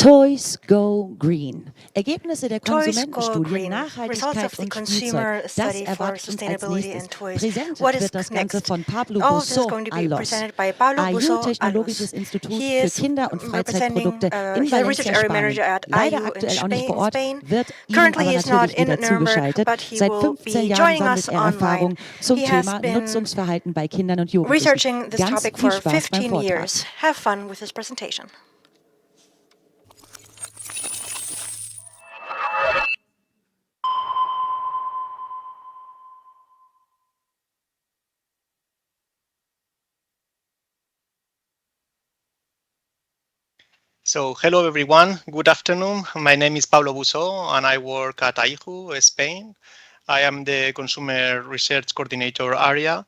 Toys Go Green. Ergebnisse der Toys Go Konsumentenstudien Green. Results Nachhaltigkeit of the und Spielzeug. consumer Das study for erwartet uns als sustainability nächstes. in toys. Präsentiert What is wird das Ganze next? von Pablo All of this is Buso going to be Alos. presented by Pablo AIJU Buso Technologisches Alos. Institut He für is Kinder- und representing, Freizeitprodukte in he's the research Valencia, area Spanien. manager at Leider AIJU aktuell auch nicht vor in Ort, Spain. wird Ihnen Currently, aber he is not natürlich in wieder Nuremberg, zugeschaltet. but he Seit will 15 be Jahren joining sammelt us er online. Erfahrung zum He has Thema been Nutzungsverhalten bei Kindern und Jugendlichen. researching this Ganz topic viel for Spaß beim 15 Vortrag. years. Have fun with his presentation. So, hello everyone, good afternoon. My name is Pablo Buso and I work at AIJU, Spain. I am the Consumer Research Coordinator area.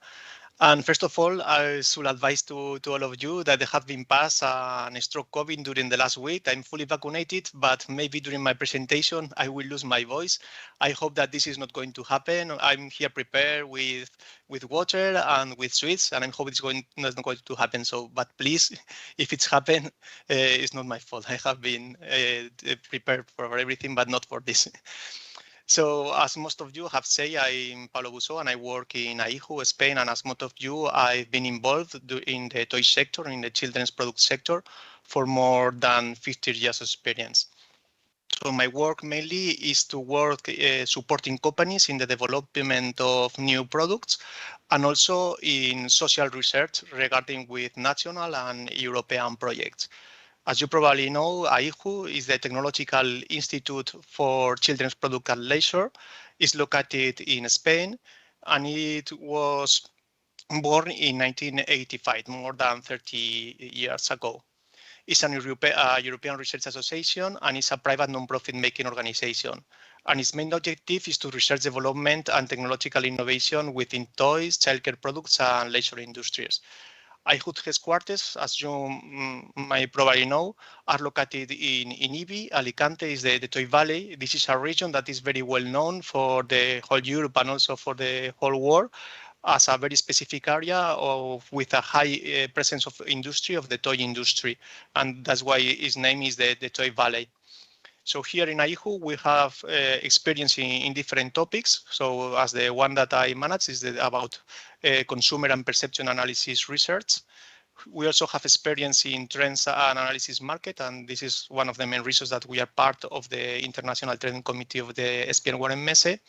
And first of all, I should advise to all of you that they have been passed an stroke COVID during the last week. I'm fully vaccinated, but maybe during my presentation, I will lose my voice. I hope that this is not going to happen. I'm here prepared with water and with sweets, and I hope it's not going to happen. So, but please, if it's happened, it's not my fault. I have been prepared for everything, but not for this. So as most of you have said, I'm Pablo Buso and I work in AIJU, Spain. And as most of you, I've been involved in the toy sector, in the children's product sector for more than 50 years experience. So my work mainly is to work supporting companies in the development of new products and also in social research regarding with national and European projects. As you probably know, AIJU is the Technological Institute for Children's Product and Leisure. It's located in Spain, and it was born in 1985, more than 30 years ago. It's an European Research Association, and it's a private non-profit making organization. And its main objective is to research development and technological innovation within toys, childcare products, and leisure industries. AIJU's headquarters, as you might probably know, are located in Ibi. Alicante is the Toy Valley. This is a region that is very well known for the whole Europe and also for the whole world as a very specific area with a high presence of industry, of the toy industry. And that's why its name is the Toy Valley. So here in AIJU, we have experience in different topics. So as the one that I manage is about consumer and perception analysis research. We also have experience in trends analysis market, and this is one of the main reasons that we are part of the International Trend Committee of the Spielwarenmesse.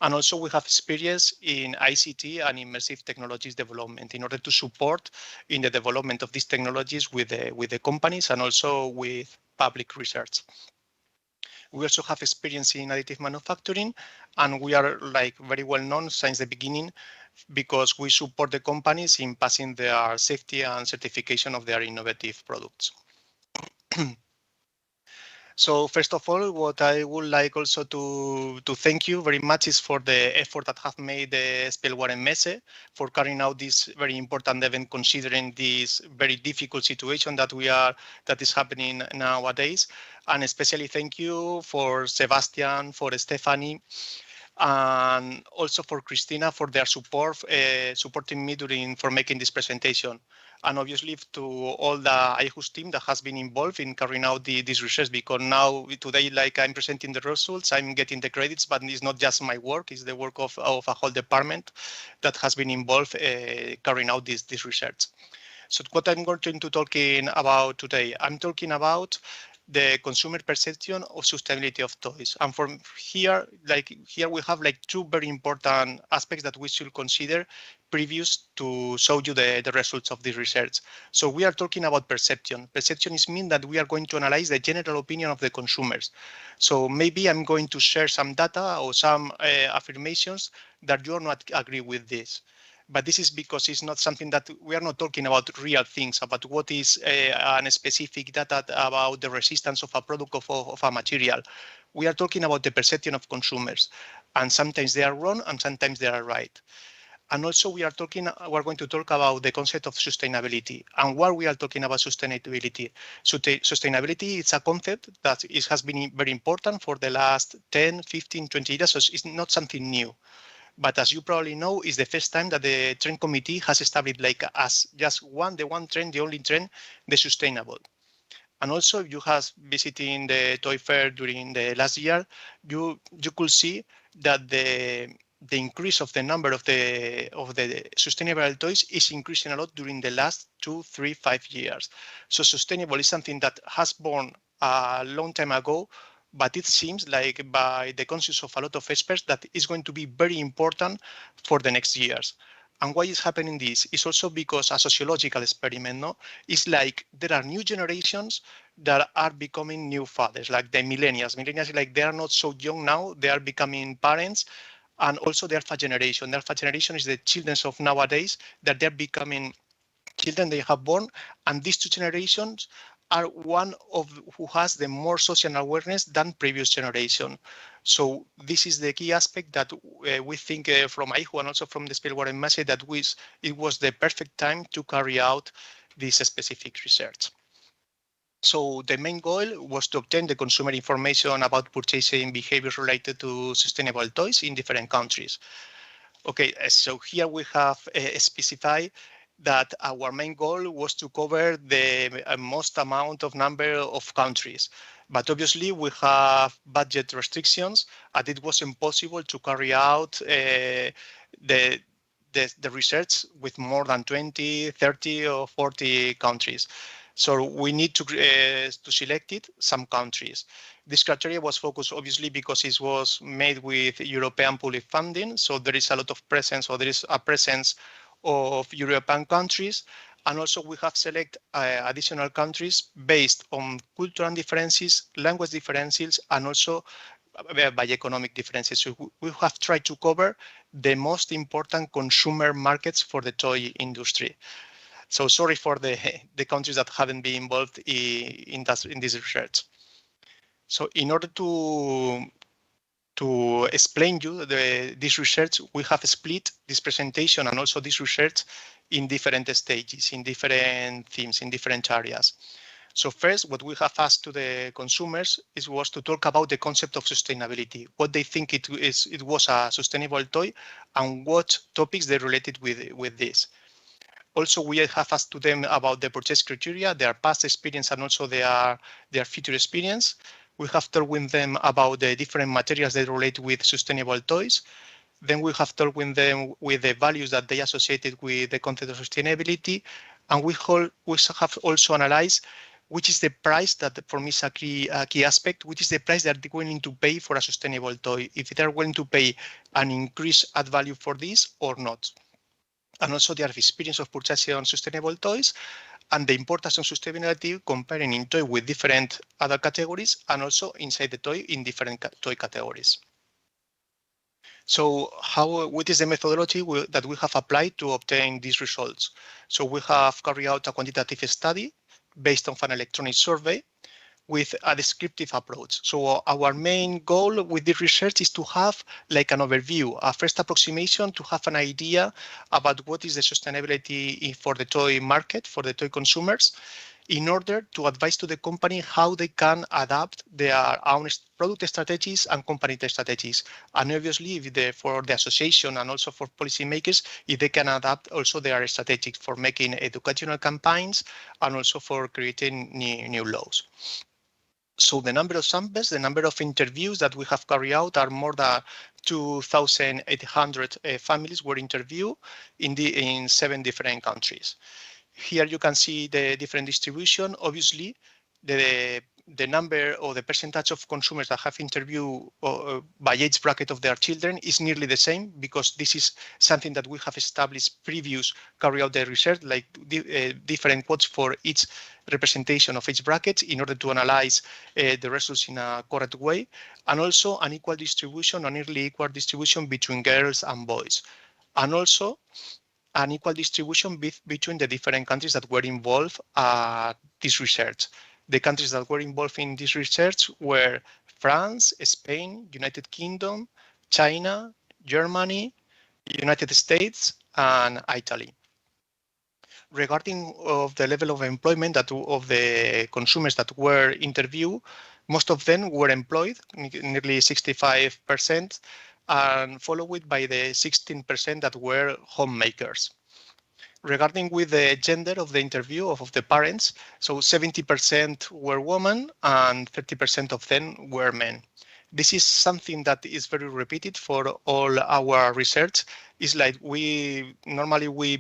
And also we have experience in ICT and immersive technologies development in order to support in the development of these technologies with the companies and also with public research. We also have experience in additive manufacturing, and we are very well known since the beginning because we support the companies in passing their safety and certification of their innovative products. So first of all, what I would like also to thank you very much is for the effort that have made the Spielwarenmesse for carrying out this very important event, considering this very difficult situation that is happening nowadays. And especially thank you for Sebastian, for Stephanie, and also for Christina for their support, supporting me for making this presentation. And obviously to all the AIJU's team that has been involved in carrying out this research, because now today, like I'm presenting the results, I'm getting the credits, but it's not just my work, it's the work of a whole department that has been involved carrying out this research. So what I'm going to talking about today, I'm talking about the consumer perception of sustainability of toys. And from here, we have two very important aspects that we should consider previous to show you the results of this research. So we are talking about perception. Perception is mean that we are going to analyze the general opinion of the consumers. So maybe I'm going to share some data or some affirmations that you are not agree with this. But this is because it's not something that we are not talking about real things, about what is a specific data about the resistance of a product of a material. We are talking about the perception of consumers, and sometimes they are wrong and sometimes they are right. And also we're going to talk about the concept of sustainability. And while we are talking about sustainability, sustainability is a concept that has been very important for the last 10, 15, 20 years. So it's not something new. But as you probably know, it's the first time that the trend committee has established as just the one trend, the only trend, the sustainable. And also, if you have visiting the toy fair during the last year, you could see that the increase of the number of the sustainable toys is increasing a lot during the last 2, 3, 5 years. So sustainable is something that has born a long time ago, but it seems like by the consensus of a lot of experts that is going to be very important for the next years. And why is happening this? It's also because a sociological experiment, no? It's like there are new generations that are becoming new fathers, like the millennials. Millennials, like they are not so young now, they are becoming parents. And also the alpha generation. The alpha generation is the children of nowadays that they're becoming children they have born, and these two generations are one of who has the more social awareness than previous generation. So this is the key aspect that we think from AIJU and also from the Spielwarenmesse that it was the perfect time to carry out this specific research. So the main goal was to obtain the consumer information about purchasing behaviors related to sustainable toys in different countries. Okay, so here we have specified that our main goal was to cover the most amount of number of countries. But obviously we have budget restrictions and it was impossible to carry out the, the research with more than 20, 30 or 40 countries. So we need to select it, some countries. This criteria was focused obviously because it was made with European public funding. So there is a lot of presence, or there is a presence of European countries. And also we have select additional countries based on cultural differences, language differences, and also by economic differences. So we have tried to cover the most important consumer markets for the toy industry. So sorry for the countries that haven't been involved in this research. So in order to explain you this research, we have split this presentation and also this research in different stages, in different themes, in different areas. So first, what we have asked to the consumers was to talk about the concept of sustainability, what they think it was a sustainable toy, and what topics they related with this. Also, we have asked to them about the purchase criteria, their past experience, and also their future experience. We have talked with them about the different materials that relate with sustainable toys. Then we have talked with them with the values that they associated with the concept of sustainability. And we have also analyzed which is the price that for me is a key aspect, which is the price that they're willing to pay for a sustainable toy, if they're willing to pay an increased add value for this or not. And also their experience of purchasing on sustainable toys and the importance of sustainability comparing in toy with different other categories and also inside the toy in different toy categories. So what is the methodology that we have applied to obtain these results? So we have carried out a quantitative study based on an electronic survey with a descriptive approach. So our main goal with this research is to have like an overview, a first approximation to have an idea about what is the sustainability for the toy market, for the toy consumers, in order to advise to the company how they can adapt their own product strategies and company strategies. And obviously, for the association and also for policymakers, if they can adapt also their strategies for making educational campaigns and also for creating new laws. So the number of samples, the number of interviews that we have carried out are more than 2,800 families were interviewed in 7 different countries. Here you can see the different distribution. Obviously, the number or the percentage of consumers that have interviewed by age bracket of their children is nearly the same, because this is something that we have established previous carry out the research, like different quotes for each representation of each bracket in order to analyze the results in a correct way, and also an equal distribution, a nearly equal distribution between girls and boys, and also an equal distribution between the different countries that were involved this research. The countries that were involved in this research were France, Spain, United Kingdom, China, Germany, United States, and Italy. Regarding of the level of employment of the consumers that were interviewed, most of them were employed, nearly 65%, and followed by the 16% that were homemakers. Regarding with the gender of the interview of the parents, so 70% were women and 30% of them were men. This is something that is very repeated for all our research. It's like we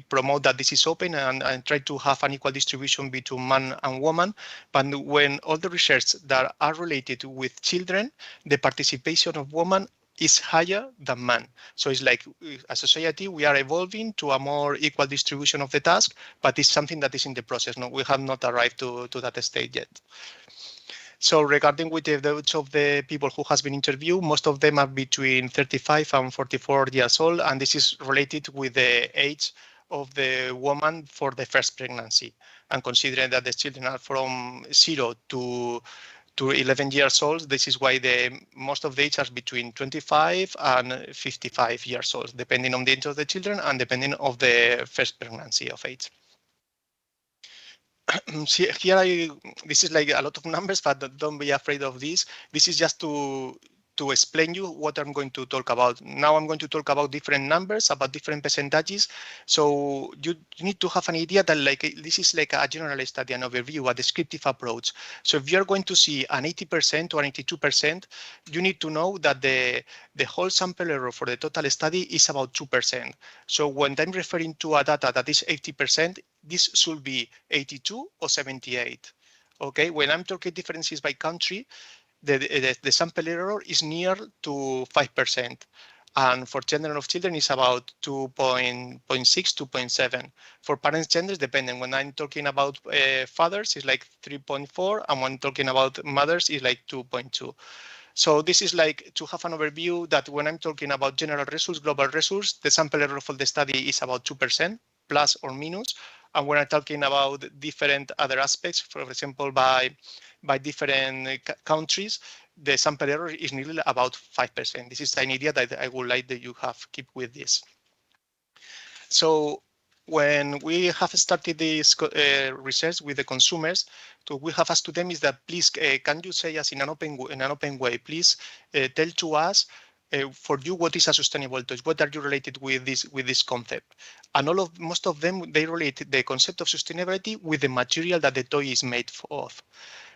promote that this is open and try to have an equal distribution between man and woman. But when all the research that are related with children, the participation of women is higher than man. So it's like as a society, we are evolving to a more equal distribution of the task, but it's something that is in the process. No, we have not arrived to that stage yet. So regarding with the age of the people who has been interviewed, most of them are between 35 and 44 years old, and this is related with the age of the woman for the first pregnancy. And considering that the children are from 0 to 11 years old, this is why most of the age are between 25 and 55 years old, depending on the age of the children and depending on the first pregnancy of age. Here this is like a lot of numbers, but don't be afraid of this. This is just to explain you what I'm going to talk about. Now I'm going to talk about different numbers, about different percentages. So you need to have an idea that like this is like a general study, an overview, a descriptive approach. So if you're going to see an 80% or an 82%, you need to know that the whole sample error for the total study is about 2%. So when I'm referring to a data that is 80%, this should be 82 or 78. Okay, when I'm talking differences by country, the sample error is near to 5%. And for gender of children, is about 2.6, 2.7. For parents' genders, depending. When I'm talking about fathers, it's like 3.4. And when talking about mothers, it's like 2.2. So this is like to have an overview that when I'm talking about general results, global results, the sample error for the study is about 2%, plus or minus. And when I'm talking about different other aspects, for example, by different countries, the sample error is nearly about 5%. This is an idea that I would like that you have keep with this. So when we have started this research with the consumers, what we have asked to them is that please, can you say us in an open way, please tell to us for you what is a sustainable toy? What are you related with this concept? And most of them, they relate the concept of sustainability with the material that the toy is made of.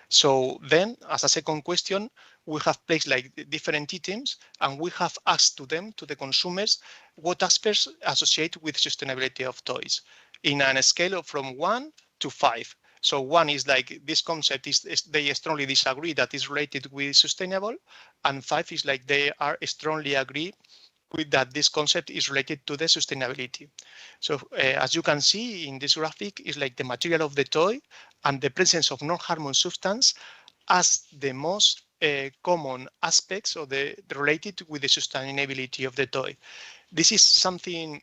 So then, as a second question, we have placed like different items, and we have asked to them, to the consumers, what aspects associate with sustainability of toys in a scale of from 1 to 5. So 1 is like this concept is they strongly disagree that is related with sustainable, and 5 is like they are strongly agree with that this concept is related to the sustainability. So as you can see in this graphic, is like the material of the toy and the presence of non-harmful substance as the most common aspects of the related with the sustainability of the toy. This is something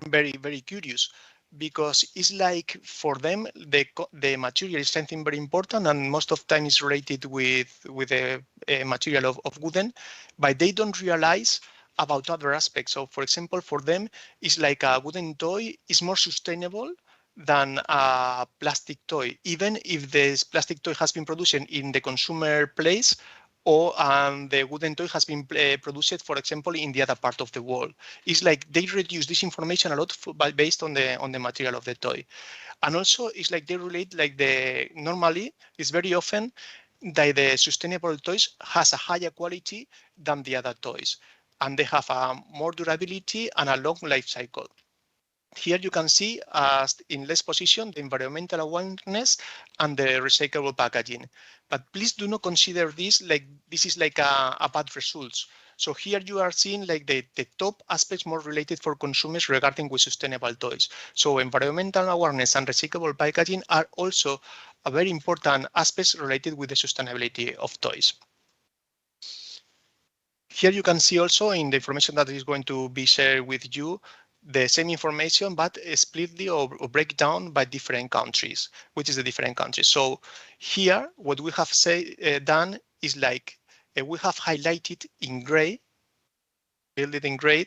very, very curious because it's like for them the material is something very important and most of time is related with the material of wooden, but they don't realize about other aspects. So for example, for them it's like a wooden toy is more sustainable than a plastic toy, even if this plastic toy has been produced in the consumer place or the wooden toy has been produced, for example, in the other part of the world. It's like they reduce this information a lot based on the material of the toy. And also it's like they relate like normally it's very often that the sustainable toys has a higher quality than the other toys. And they have a more durability and a long life cycle. Here you can see as in less position the environmental awareness and the recyclable packaging. But please do not consider this like this is like a bad results. So here you are seeing like the top aspects more related for consumers regarding with sustainable toys. So environmental awareness and recyclable packaging are also a very important aspects related with the sustainability of toys. Here you can see also in the information that is going to be shared with you, the same information, but split or break down by different countries, which is the different countries. So here, what we have done is like we have highlighted in gray, filled in gray,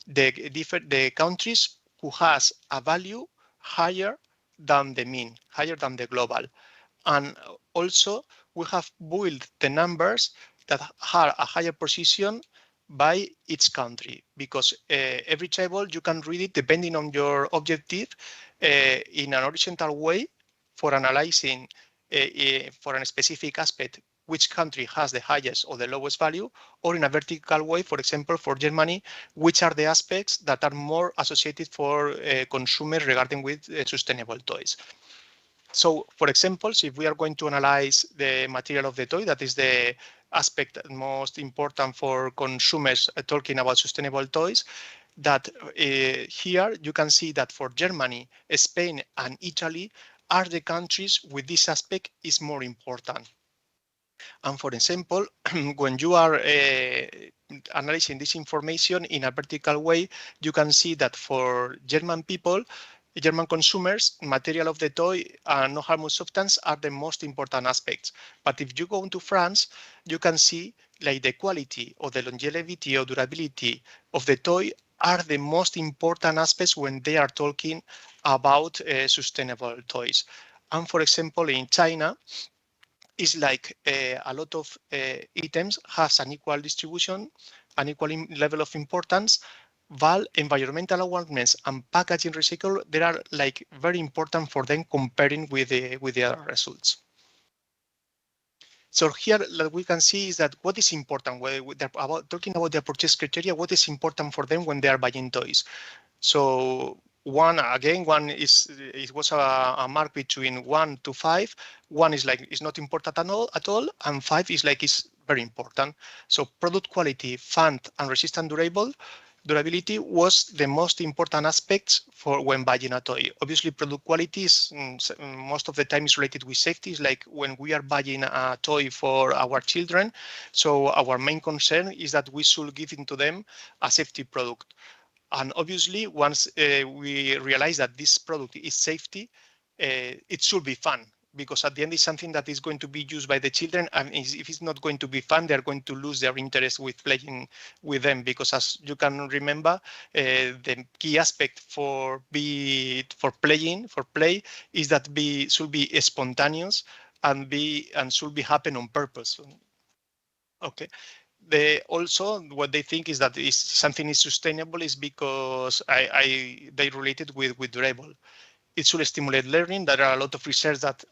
the countries who has a value higher than the mean, higher than the global. And also we have built the numbers that have a higher position by each country, because every table you can read it depending on your objective in an horizontal way for analyzing for a specific aspect which country has the highest or the lowest value, or in a vertical way, for example, for Germany, which are the aspects that are more associated for consumers regarding with sustainable toys. So, for example, if we are going to analyze the material of the toy, that is the aspect most important for consumers talking about sustainable toys, that here you can see that for Germany, Spain, and Italy are the countries with this aspect is more important. And for example, when you are analyzing this information in a vertical way, you can see that for German people, German consumers, material of the toy and no harmful substance are the most important aspects. But if you go into France, you can see like the quality or the longevity or durability of the toy are the most important aspects when they are talking about sustainable toys. And for example, in China, is like a lot of items has an equal distribution, an equal level of importance, while environmental awareness and packaging recycle, they are like very important for them comparing with the other results. So here what we can see is that what is important when they're about talking about their purchase criteria, what is important for them when they are buying toys. So one is it was a mark between 1 to 5. One is like it's not important at all, and 5 is like it's very important. So product quality, fun, and resistant durability was the most important aspects for when buying a toy. Obviously, product quality is most of the time is related with safety. It's like when we are buying a toy for our children. So our main concern is that we should give into them a safety product. And obviously, once we realize that this product is safety, it should be fun, because at the end it's something that is going to be used by the children. And if it's not going to be fun, they're going to lose their interest with playing with them. Because as you can remember, the key aspect for play is that should be spontaneous and should be happen on purpose. Okay. Also what they think is that is something is sustainable is because they relate it with durable. It should stimulate learning. There are a lot of research that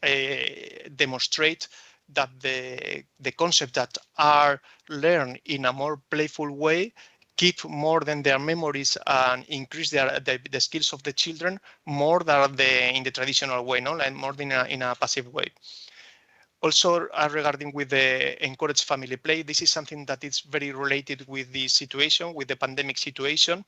demonstrate that the concepts that are learned in a more playful way keep more than their memories and increase the skills of the children more than in the traditional way, no, like more than in a passive way. Also, regarding with the encourage family play, this is something that is very related with the situation, with the pandemic situation.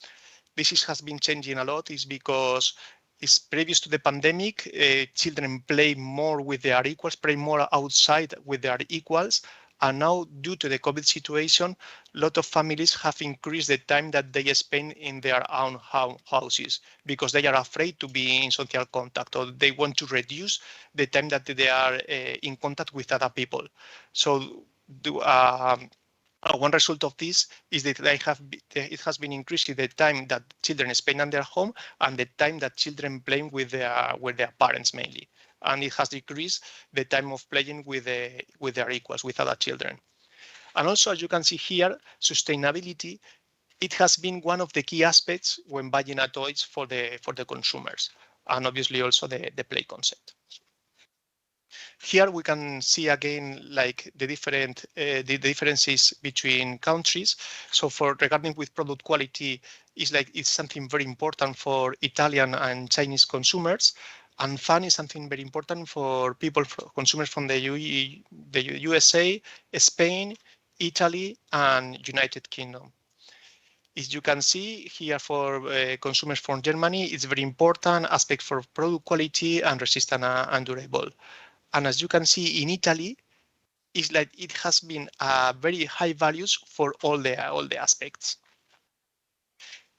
Has been changing a lot is because it's previous to the pandemic, children play more with their equals, play more outside with their equals. And now, due to the COVID situation, a lot of families have increased the time that they spend in their own houses because they are afraid to be in social contact, or they want to reduce the time that they are in contact with other people. So, one result of this is that it has been increasing the time that children spend on their home and the time that children playing with their parents mainly, and it has decreased the time of playing with their equals, with other children. And also, as you can see here, sustainability, it has been one of the key aspects when buying a toys for the consumers, and obviously also the play concept. Here we can see again like the differences between countries. So for regarding with product quality, it's something very important for Italian and Chinese consumers, and fun is something very important for consumers from the USA, Spain, Italy, and United Kingdom. As you can see here for consumers from Germany, it's very important aspect for product quality and resistant and durable. And as you can see in Italy, it's like it has been very high values for all the aspects.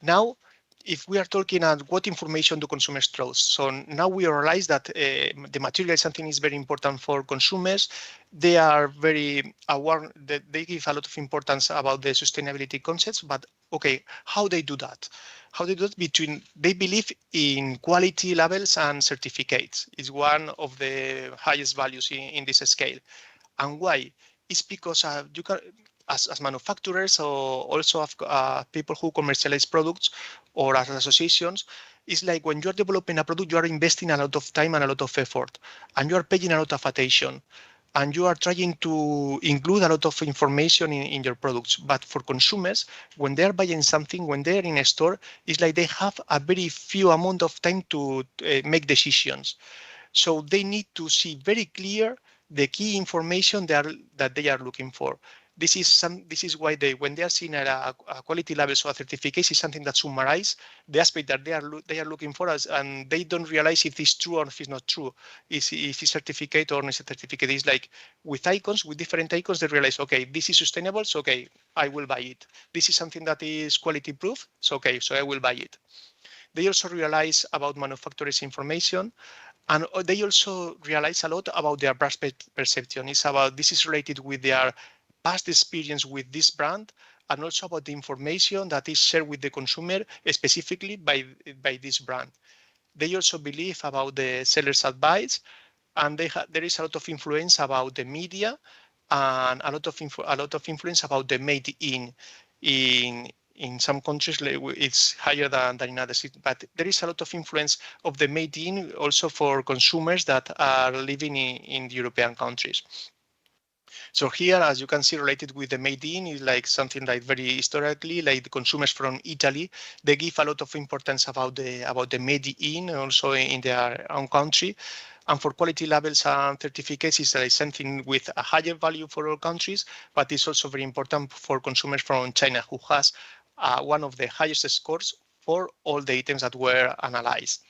Now, if we are talking about what information do consumers trust, so now we realize that the material is something is very important for consumers. They are very aware that they give a lot of importance about the sustainability concepts, but okay, how they do that? How they do it they believe in quality levels and certificates. It's one of the highest values in this scale. And why? It's because as manufacturers or also people who commercialize products or as associations, it's like when you're developing a product, you are investing a lot of time and a lot of effort, and you are paying a lot of attention, and you are trying to include a lot of information in your products. But for consumers, when they are buying something, when they're in a store, it's like they have a very few amount of time to make decisions. So they need to see very clear the key information that they are looking for. This is why when they are seeing a quality level, so a certification is something that summarizes the aspect that they are looking for us, and they don't realize if it's true or if it's not true. If it's certificate or not certificate. It's like with icons, with different icons, they realize, okay, this is sustainable, so okay, I will buy it. This is something that is quality proof, so okay, so I will buy it. They also realize about manufacturers' information, and they also realize a lot about their brand perception. It's about this is related with their past experience with this brand, and also about the information that is shared with the consumer specifically by this brand. They also believe about the seller's advice, and there is a lot of influence about the media, and a lot of influence about the made in some countries it's higher than in others, but there is a lot of influence of the made in also for consumers that are living in the European countries. So here, as you can see, related with the made in is like something like very historically, like the consumers from Italy, they give a lot of importance about the made in also in their own country. And for quality labels and certificates, it's like something with a higher value for all countries, but it's also very important for consumers from China, who has one of the highest scores for all the items that were analyzed.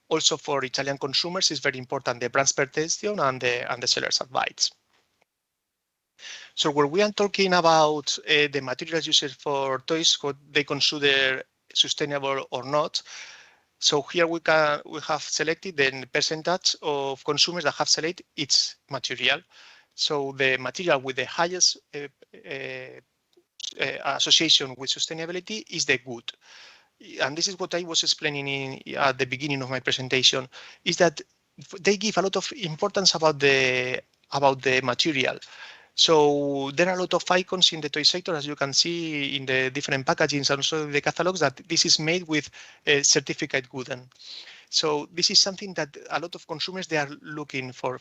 Also for Italian consumers, it's very important the brand perception and the seller's advice. So when we are talking about the materials used for toys, what they consider sustainable or not. So here we have selected the percentage of consumers that have selected its material. So the material with the highest association with sustainability is the good. And this is what I was explaining at the beginning of my presentation, is that they give a lot of importance about the material. So there are a lot of icons in the toy sector, as you can see in the different packagings and also the catalogs, that this is made with certificate gooden. So this is something that a lot of consumers, they are looking for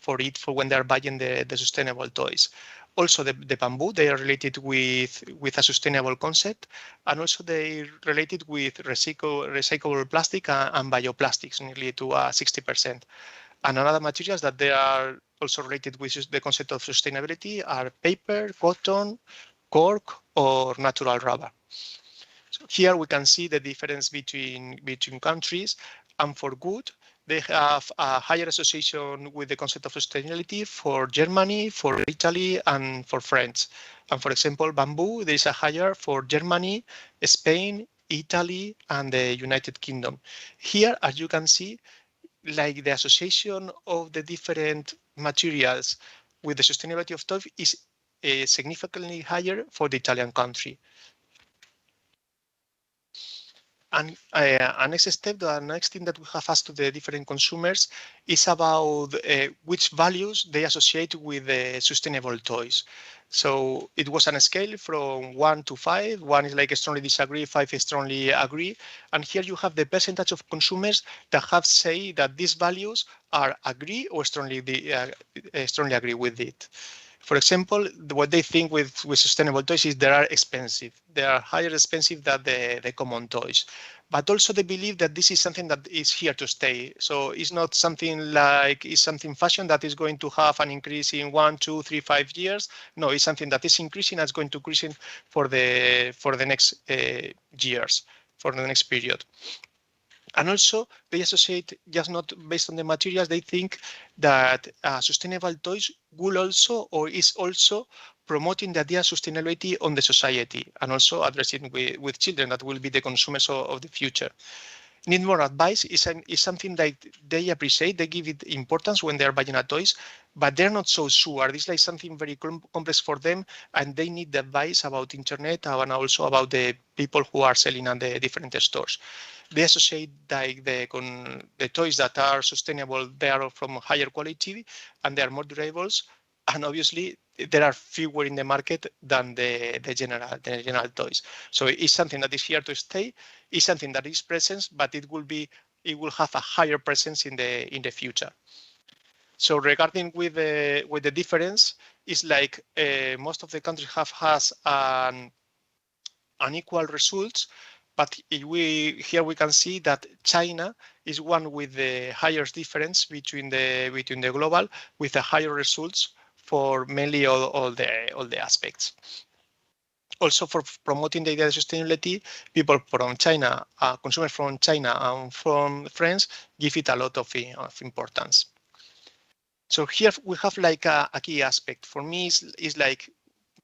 when they are buying the sustainable toys. Also the bamboo, they are related with a sustainable concept, and also they related with recyclable plastic and bioplastics, nearly to 60%. And another materials that they are also related with the concept of sustainability are paper, cotton, cork, or natural rubber. So here we can see the difference between countries, and for good, they have a higher association with the concept of sustainability for Germany, for Italy, and for France. And for example, bamboo, there is a higher for Germany, Spain, Italy, and the United Kingdom. Here, as you can see, like the association of the different materials with the sustainability of toys is significantly higher for the Italian country. And a next step, the next thing that we have asked to the different consumers is about which values they associate with sustainable toys. So it was on a scale from 1 to 5. 1 is like strongly disagree, 5 is strongly agree. And here you have the percentage of consumers that have said that these values are agree or strongly agree with it. For example, what they think with sustainable toys is they are expensive. They are higher expensive than the common toys. But also they believe that this is something that is here to stay. So it's not something like it's something fashion that is going to have an increase in 1, 2, 3, 5 years. No, it's something that is increasing and is going to increase for the next years, for the next period. And also, they associate just not based on the materials. They think that sustainable toys will also or is also promoting the idea of sustainability on the society, and also addressing with children that will be the consumers of the future. Need more advice is something that they appreciate. They give it importance when they're buying a toys, but they're not so sure. This is like something very complex for them, and they need the advice about internet and also about the people who are selling at the different stores. They associate like the toys that are sustainable, they are from higher quality and they are more durables. And obviously, there are fewer in the market than the general toys. So it's something that is here to stay. It's something that is present, but it will have a higher presence in the future. So regarding with the difference, is like most of the countries has unequal results, but here we can see that China is one with the highest difference between the global, with the higher results for mainly all the aspects. Also, for promoting the idea of sustainability, people from China, consumers from China and from France, give it a lot of importance. So here we have like a key aspect. For me, is like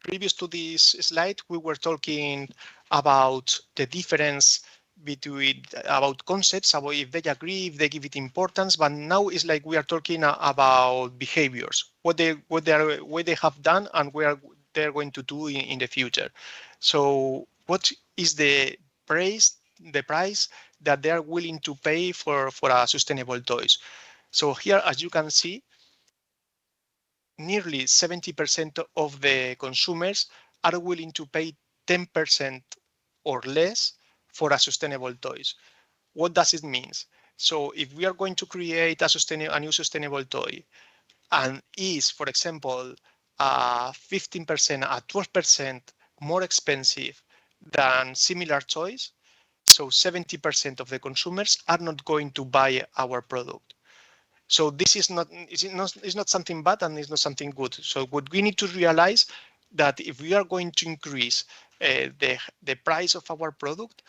previous to this slide, we were talking about the difference between about concepts, about if they agree, if they give it importance. But now it's like we are talking about behaviors, what they have done and where they're going to do in the future. So what is the price that they are willing to pay for a sustainable toys? So here, as you can see, nearly 70% of the consumers are willing to pay 10% or less for a sustainable toys. What does it mean? So if we are going to create a new sustainable toy and is, for example, 15%, 12% more expensive than similar toys, so 70% of the consumers are not going to buy our product. So this is not something bad and it's not something good. So what we need to realize that if we are going to increase the price of our product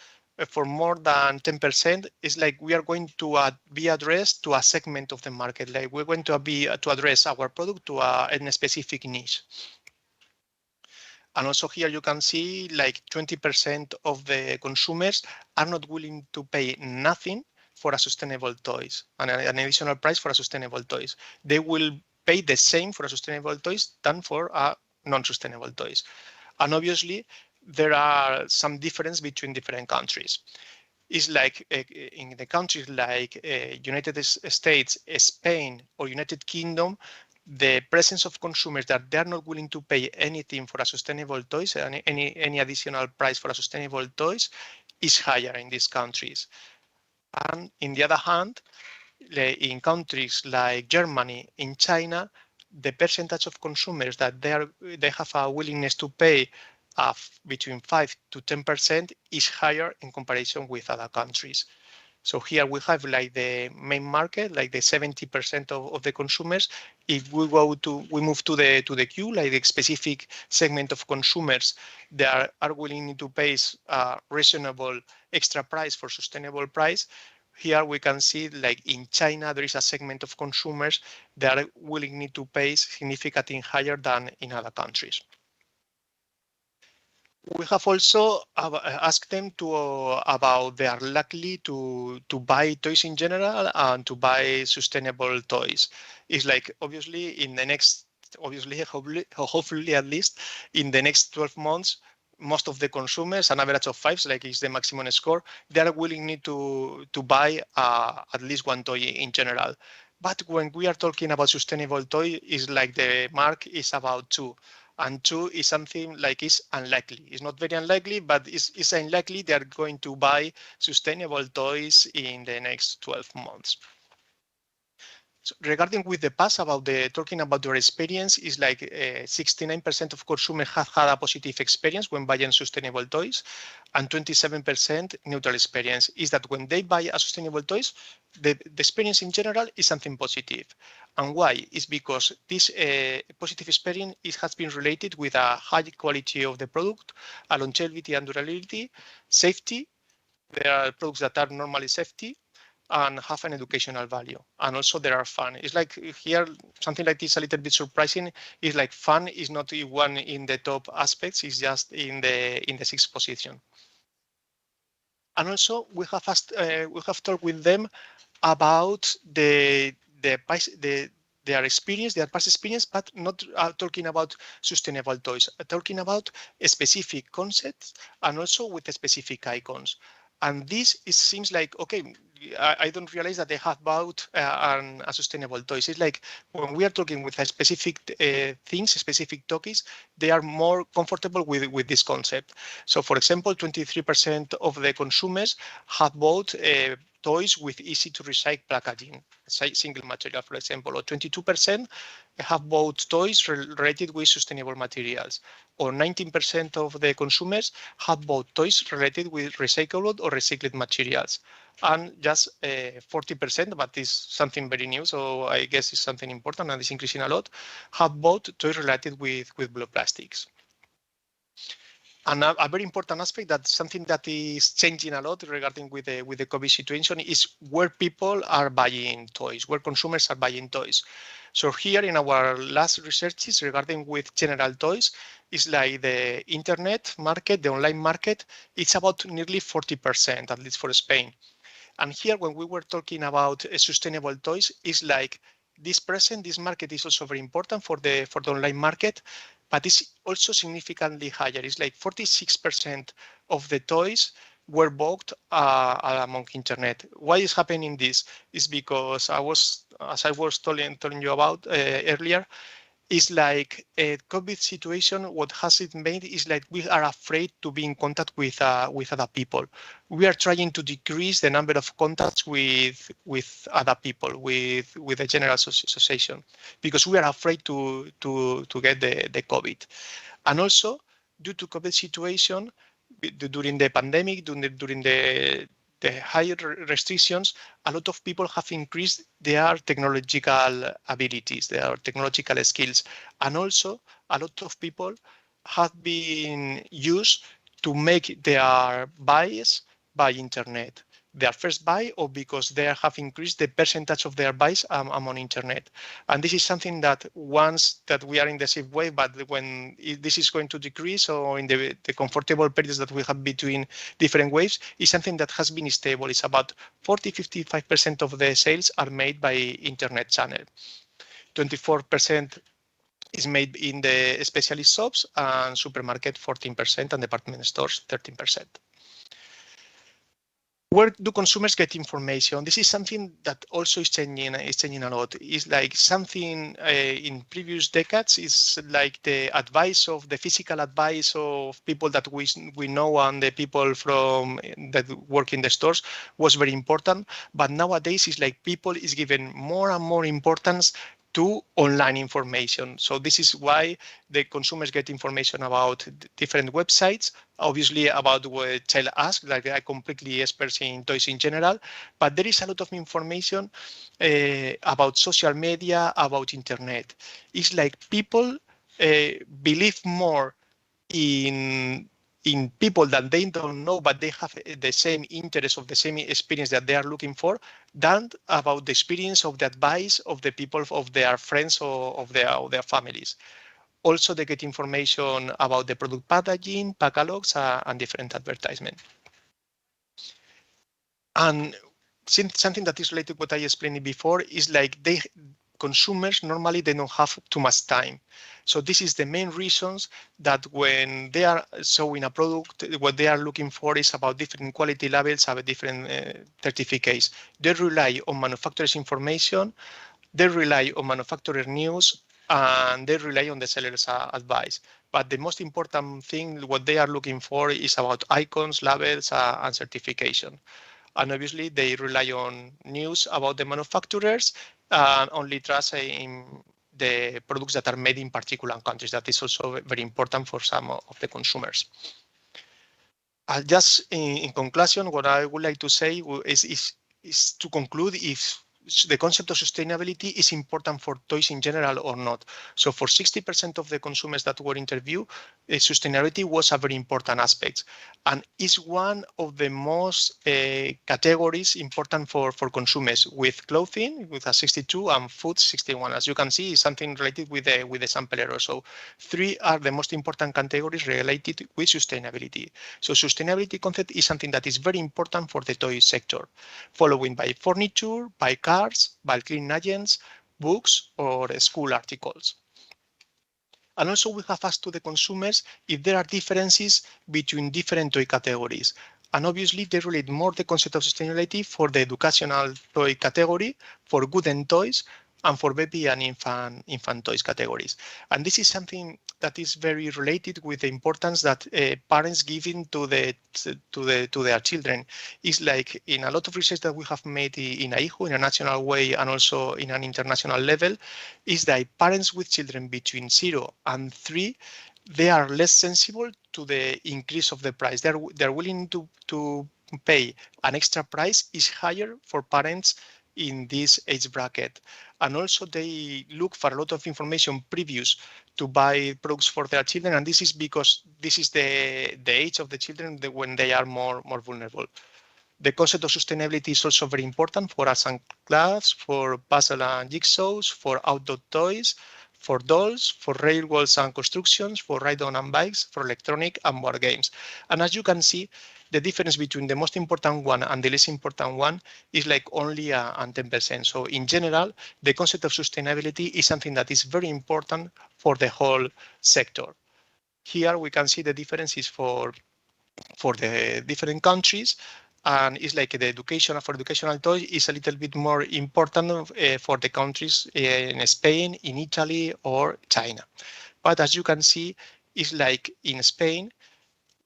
for more than 10%, it's like we are going to be addressed to a segment of the market. Like we're going to be to address our product to a specific niche. And also here you can see like 20% of the consumers are not willing to pay nothing for a sustainable toys and an additional price for a sustainable toys. They will pay the same for a sustainable toys than for a non-sustainable toys. And obviously there are some difference between different countries. It's like in the countries like United States, Spain, or United Kingdom, the presence of consumers that they are not willing to pay anything for a sustainable toys, any additional price for a sustainable toys, is higher in these countries. And in the other hand, in countries like Germany, in China, the percentage of consumers that they have a willingness to pay between 5 to 10% is higher in comparison with other countries. So here we have like the main market, like the 70% of the consumers. If we move to the queue, like the specific segment of consumers that are willing to pay a reasonable extra price for sustainable price. Here we can see like in China, there is a segment of consumers that are willing to pay significantly higher than in other countries. We have also asked them about they are likely to buy toys in general and to buy sustainable toys. It's like obviously in the next, hopefully at least in the next 12 months, most of the consumers, an average of 5, like is the maximum score, they are willing to buy at least one toy in general. But when we are talking about sustainable toy, is like the mark is about 2. And 2 is something like it's unlikely. It's not very unlikely, but it's unlikely they are going to buy sustainable toys in the next 12 months. So regarding with the past about talking about their experience is like 69% of consumers have had a positive experience when buying sustainable toys, and 27% neutral experience is that when they buy a sustainable toys, the experience in general is something positive. And why? Is because this positive experience has been related with a high quality of the product, a longevity and durability, safety. There are products that are normally safety and have an educational value, and also there are fun. It's like here something like this a little bit surprising is like fun is not one in the top aspects, it's just in the sixth position. And also we have talked with them about their experience, their past experience, but not talking about sustainable toys, talking about specific concepts and also with specific icons. And this seems like, okay, I don't realize that they have bought a sustainable toys. It's like when we are talking with a specific things, specific topics, they are more comfortable with this concept. So, for example, 23% of the consumers have bought toys with easy to recycle packaging, single material, for example, or 22% have bought toys related with sustainable materials, or 19% of the consumers have bought toys related with recycled or recycled materials, and just 40%, but this is something very new, so I guess it's something important and it's increasing a lot, have bought toys related with blue plastics. And a very important aspect, that something that is changing a lot regarding with the COVID situation, is where people are buying toys, where consumers are buying toys. So here in our last researches regarding with general toys, it's like the internet market, the online market, it's about nearly 40%, at least for Spain. And here, when we were talking about sustainable toys, it's like this market is also very important for the online market, but it's also significantly higher. It's like 46% of the toys were bought among internet. Why is happening this? Is because as I was telling you about earlier, is like a COVID situation. What has it made is like we are afraid to be in contact with other people. We are trying to decrease the number of contacts with other people, with the general association, because we are afraid to get the COVID. And also, due to COVID situation, during the pandemic, during the higher restrictions, a lot of people have increased their technological abilities, their technological skills. And also, a lot of people have been used to make their buys by internet. Their first buy, or because they have increased the percentage of their buys on internet. And this is something that once that we are in the safe way, but when this is going to decrease, or in the comfortable periods that we have between different waves, is something that has been stable. It's about 40-55% of the sales are made by internet channel. 24% is made in the specialist shops, and supermarket 14%, and department stores 13%. Where do consumers get information? This is something that also is changing a lot. It's like something in previous decades is like the advice of the physical advice of people that we know, and the people from that work in the stores was very important. But nowadays it's like people is given more and more importance to online information. So this is why the consumers get information about different websites, obviously about what child asks, like I completely expert in toys in general, but there is a lot of information about social media, about internet. It's like people believe more in people that they don't know, but they have the same interest of the same experience that they are looking for, than about the experience of the advice of the people, of their friends, or of their families. Also, they get information about the product packaging, catalogs, and different advertisement. And something that is related to what I explained before is like consumers normally they don't have too much time. So this is the main reasons that when they are showing a product, what they are looking for is about different quality levels, about different certificates. They rely on manufacturer's information, they rely on manufacturer news, and they rely on the seller's advice. But the most important thing, what they are looking for, is about icons, labels, and certification. And obviously, they rely on news about the manufacturers and only trust in the products that are made in particular countries. That is also very important for some of the consumers. Just in conclusion, what I would like to say is to conclude if the concept of sustainability is important for toys in general or not. So for 60% of the consumers that were interviewed, sustainability was a very important aspect, and is one of the most categories important for consumers, with clothing with a 62 and food 61. As you can see, is something related with the sample error. So 3 are the most important categories related with sustainability. So sustainability concept is something that is very important for the toy sector, following by furniture, by cars, by clean agents, books, or school articles. And also we have asked to the consumers if there are differences between different toy categories. And obviously, they relate more the concept of sustainability for the educational toy category, for wooden toys, and for baby and infant toys categories. And this is something that is very related with the importance that parents giving to their children. Is like in a lot of research that we have made in AIJU in a national way and also in an international level, is that parents with children between 0 and 3, they are less sensible to the increase of the price. They're willing to pay an extra price is higher for parents in this age bracket. And also they look for a lot of information previous to buy products for their children. And this is because this is the age of the children when they are more vulnerable. The concept of sustainability is also very important for arts and crafts, for puzzle and jigsaws, for outdoor toys, for dolls, for railways and constructions, for ride-on and bikes, for electronic and board games. And as you can see, the difference between the most important one and the least important one is like only 10%. So in general, the concept of sustainability is something that is very important for the whole sector. Here we can see the differences for the different countries, and it's like the education for educational toys is a little bit more important for the countries in Spain, in Italy, or China. But as you can see, it's like in Spain,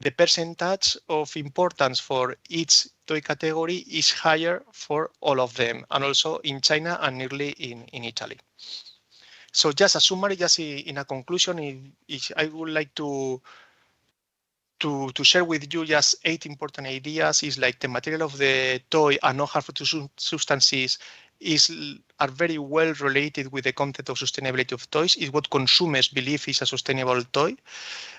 the percentage of importance for each toy category is higher for all of them, and also in China and nearly in Italy. So just a summary, just in a conclusion, I would like to share with you just 8 important ideas. Is like the material of the toy and non-harmful substances are very well related with the concept of sustainability of toys. Is what consumers believe is a sustainable toy.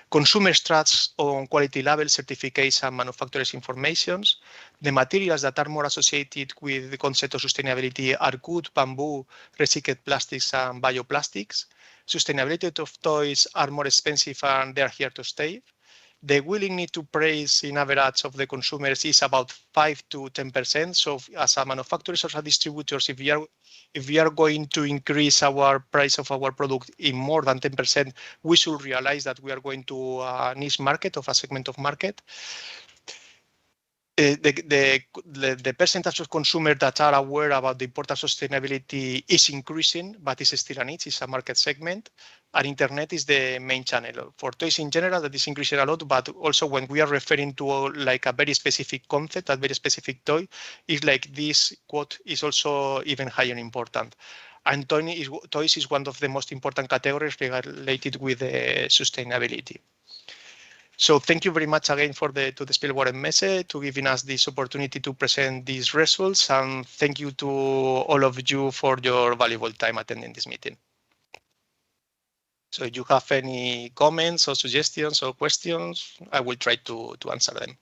Consumers trust on quality labels, certificates, and manufacturers' informations. The materials that are more associated with the concept of sustainability are wood, bamboo, recycled plastics, and bioplastics. Sustainability of toys are more expensive and they are here to stay. The willingness to price in average of the consumers is about 5 to 10%. So as a manufacturers or as distributors, if we are going to increase our price of our product in more than 10%, we should realize that we are going to a niche market of a segment of market. The percentage of consumers that are aware about the importance of sustainability is increasing, but it's still a niche, it's a market segment. And internet is the main channel. For toys in general, that is increasing a lot, but also when we are referring to like a very specific concept, a very specific toy, is like this quote is also even higher important. And toys is one of the most important categories related with sustainability. So thank you very much again to the Spielwarenmesse to giving us this opportunity to present these results, and thank you to all of you for your valuable time attending this meeting. So if you have any comments or suggestions or questions, I will try to answer them.